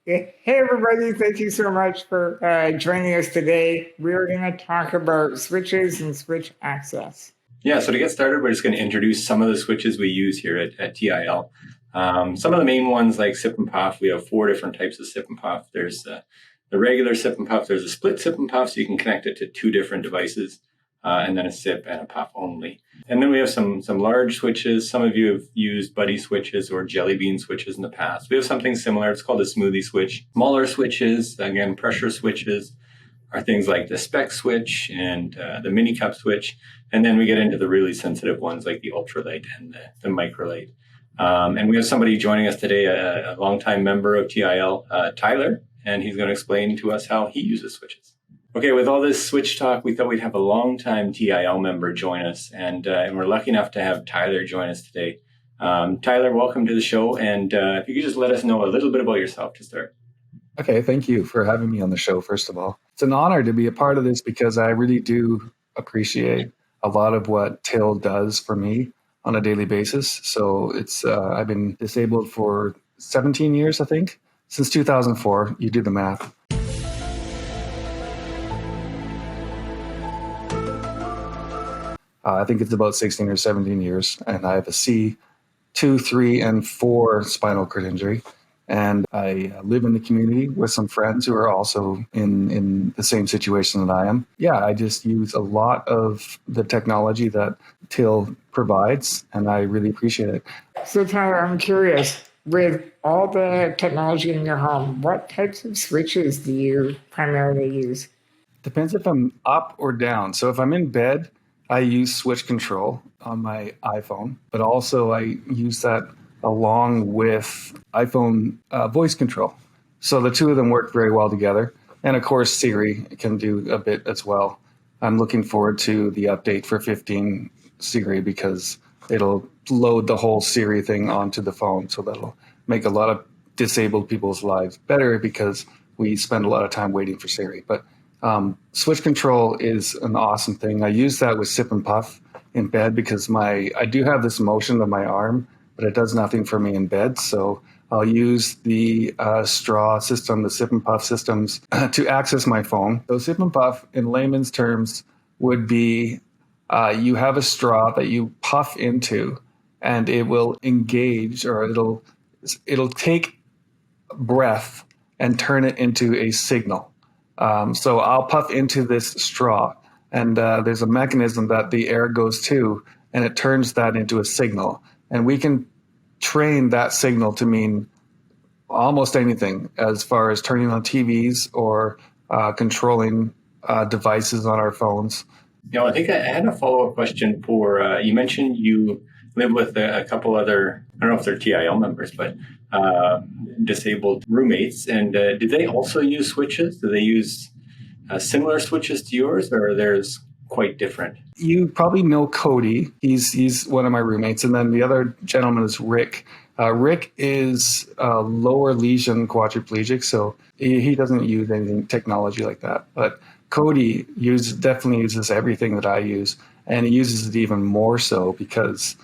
Hey everybody, thank you so much for joining us today. We're going to talk about switches and switch access. Yeah, so to get started, we're just going to introduce some of the switches we use here at TIL. Some of the main ones like sip and puff, we have 4 different types of sip and puff. There's the regular sip and puff, there's a split sip and puff, so you can connect it to 2 different devices, and then a sip and a puff only. And then we have some large switches. Some of you have used buddy switches or jelly bean switches in the past. We have something similar. It's called a smoothie switch. Smaller switches, again, pressure switches, are things like the spec switch and the mini cup switch. And then we get into the really sensitive ones like the ultralight and the microlight. And we have somebody joining us today, a longtime member of TIL, Tyler, and he's going to explain to us how he uses switches. Okay, with all this switch talk, we thought we'd have a longtime TIL member join us, and we're lucky enough to have Tyler join us today. Tyler, welcome to the show, and if you could just let us know a little bit about yourself to start. Okay, thank you for having me on the show, first of all. It's an honor to be a part of this because I really do appreciate a lot of what TIL does for me on a daily basis. So I've been disabled for 17 years, I think, since 2004. You do the math. I think it's about 16 or 17 years, and I have a C2, 3, and 4 spinal cord injury. And I live in the community with some friends who are also in the same situation that I am. Yeah, I just use a lot of the technology that TIL provides, and I really appreciate it. So Tyler, I'm curious, with all the technology in your home, what types of switches do you primarily use? Depends if I'm up or down. So if I'm in bed, I use switch control on my iPhone, but also I use that along with iPhone voice control. So the two of them work very well together. And of course, Siri can do a bit as well. I'm looking forward to the update for 15 Siri because it'll load the whole Siri thing onto the phone. So that'll make a lot of disabled people's lives better because we spend a lot of time waiting for Siri. But switch control is an awesome thing. I use that with sip and puff in bed because I do have this motion of my arm, but it does nothing for me in bed. So I'll use the straw system, the sip and puff systems to access my phone. So sip and puff in layman's terms would be you have a straw that you puff into and it will engage, or it'll take breath and turn it into a signal. So I'll puff into this straw and there's a mechanism that the air goes to and it turns that into a signal. And we can train that signal to mean almost anything as far as turning on TVs or controlling devices on our phones. You know, I think I had a follow-up question for, you mentioned you live with a couple other, I don't know if they're TIL members, but disabled roommates. And did they also use switches? Do they use similar switches to yours, or are theirs quite different? You probably know Cody. He's one of my roommates. And then the other gentleman is Rick. Rick is lower lesion quadriplegic, so he doesn't use anything technology like that. But Cody definitely uses everything that I use, and he uses it even more so because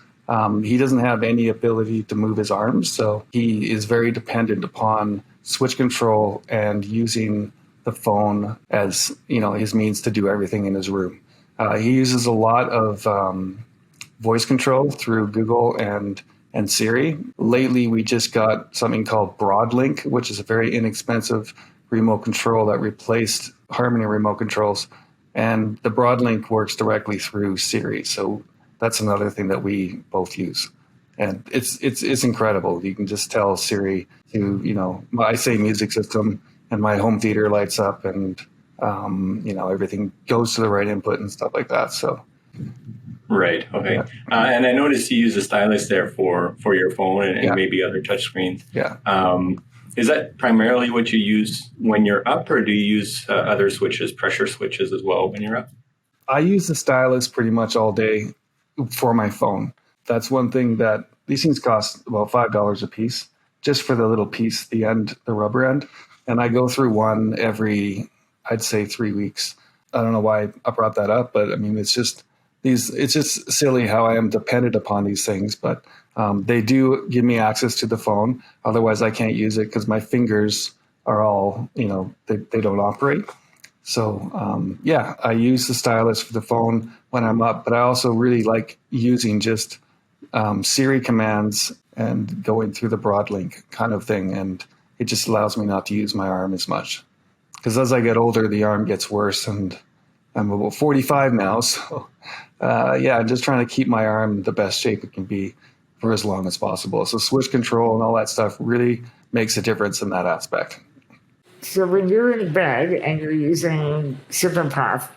he doesn't have any ability to move his arms. So he is very dependent upon switch control and using the phone as his means to do everything in his room. He uses a lot of voice control through Google and Siri. Lately, we just got something called Broadlink, which is a very inexpensive remote control that replaced Harmony remote controls. And the Broadlink works directly through Siri. So that's another thing that we both use. And it's incredible. You can just tell Siri to, I say music system, and my home theater lights up, and everything goes to the right input and stuff like that. So, right, okay. Yeah. And I noticed you use a stylus there for your phone and maybe other touch screens. Yeah. Is that primarily what you use when you're up, or do you use other switches, pressure switches as well when you're up? I use the stylus pretty much all day for my phone. That's one thing that these things cost about $5 a piece, just for the little piece, the end, the rubber end. And I go through one every, I'd say, 3 weeks. I don't know why I brought that up, but I mean, it's just silly how I am dependent upon these things, but they do give me access to the phone. Otherwise I can't use it because my fingers are all, they don't operate. So yeah, I use the stylus for the phone when I'm up, but I also really like using just Siri commands and going through the broadlink kind of thing. And it just allows me not to use my arm as much. Because as I get older, the arm gets worse, and I'm about 45 now. So yeah, I'm just trying to keep my arm in the best shape it can be for as long as possible. So switch control and all that stuff really makes a difference in that aspect. So when you're in bed and you're using Sip and Puff,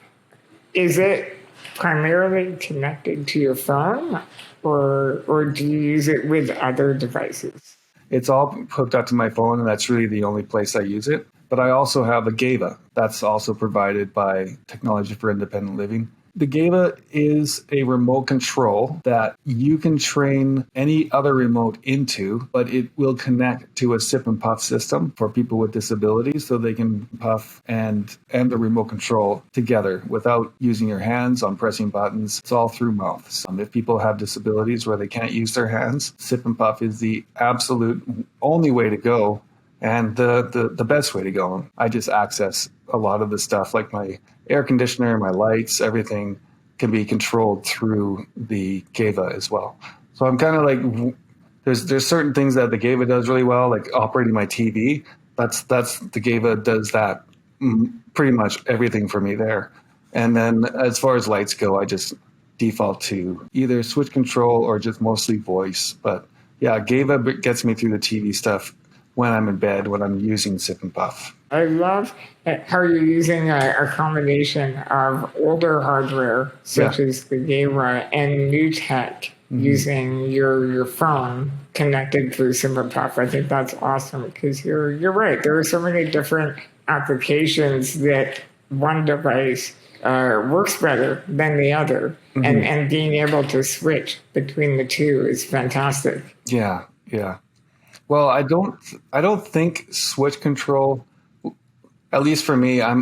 is it primarily connected to your phone, or do you use it with other devices? It's all hooked up to my phone, and that's really the only place I use it. But I also have a Gava that's also provided by Technology for Independent Living. The Gava is a remote control that you can train any other remote into, but it will connect to a sip and puff system for people with disabilities, so they can puff and the remote control together without using your hands on pressing buttons. It's all through mouths. If people have disabilities where they can't use their hands, sip and puff is the absolute only way to go, and the best way to go. I just access a lot of the stuff, like my air conditioner, my lights, everything can be controlled through the Gava as well. So I'm kind of like, there's certain things that the Gava does really well, like operating my TV. That's the Gava does that pretty much everything for me there. And then as far as lights go, I just default to either switch control or just mostly voice. But yeah, Gava gets me through the TV stuff when I'm in bed, when I'm using Sip and Puff. I love how you're using a combination of older hardware, such as the Gava, and new tech using your phone connected through Sip and Puff. I think that's awesome, because you're right. There are so many different applications that one device works better than the other, and being able to switch between the two is fantastic. Yeah. Well, I don't think switch control, at least for me, I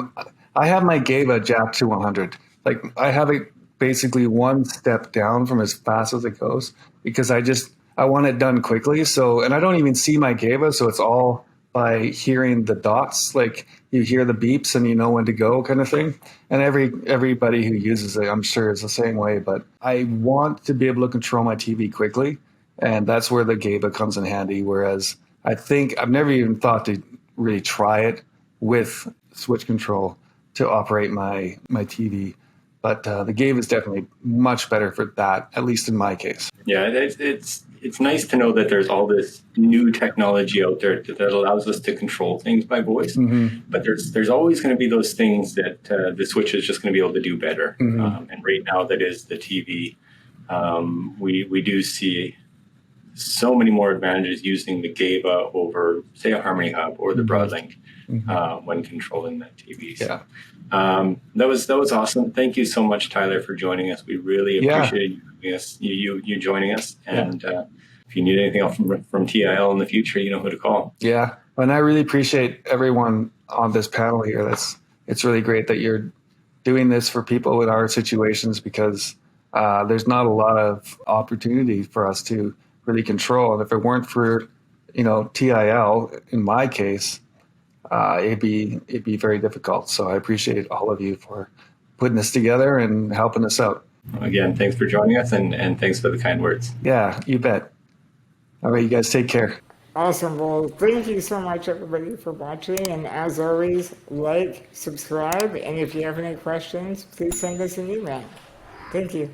have my Gava jacked to 100. Like, I have it basically one step down from as fast as it goes, because I want it done quickly. So, and I don't even see my Gava, so it's all by hearing the dots. Like, you hear the beeps and you know when to go, kind of thing. And everybody who uses it, I'm sure, is the same way. But I want to be able to control my TV quickly, and that's where the Gava comes in handy. Whereas I think I've never even thought to really try it with switch control to operate my TV. But the Gava is definitely much better for that, at least in my case. Yeah, it's nice to know that there's all this new technology out there that allows us to control things by voice. But there's always going to be those things that the Switch is just going to be able to do better. And right now, that is the TV. We do see so many more advantages using the Gava over, say, a Harmony Hub or the Broadlink when controlling that TV. So, that was awesome. Thank you so much, Tyler, for joining us. We really appreciate you joining us. And if you need anything else from TIL in the future, you know who to call. Yeah, and I really appreciate everyone on this panel here. It's really great that you're doing this for people in our situations, because there's not a lot of opportunity for us to really control. And if it weren't for, TIL, in my case, it'd be very difficult. So I appreciate all of you for putting this together and helping us out. Again, thanks for joining us, and thanks for the kind words. Yeah, you bet. All right, you guys take care. Awesome. Well, thank you so much, everybody, for watching. And as always, like, subscribe, and if you have any questions, please send us an email. Thank you.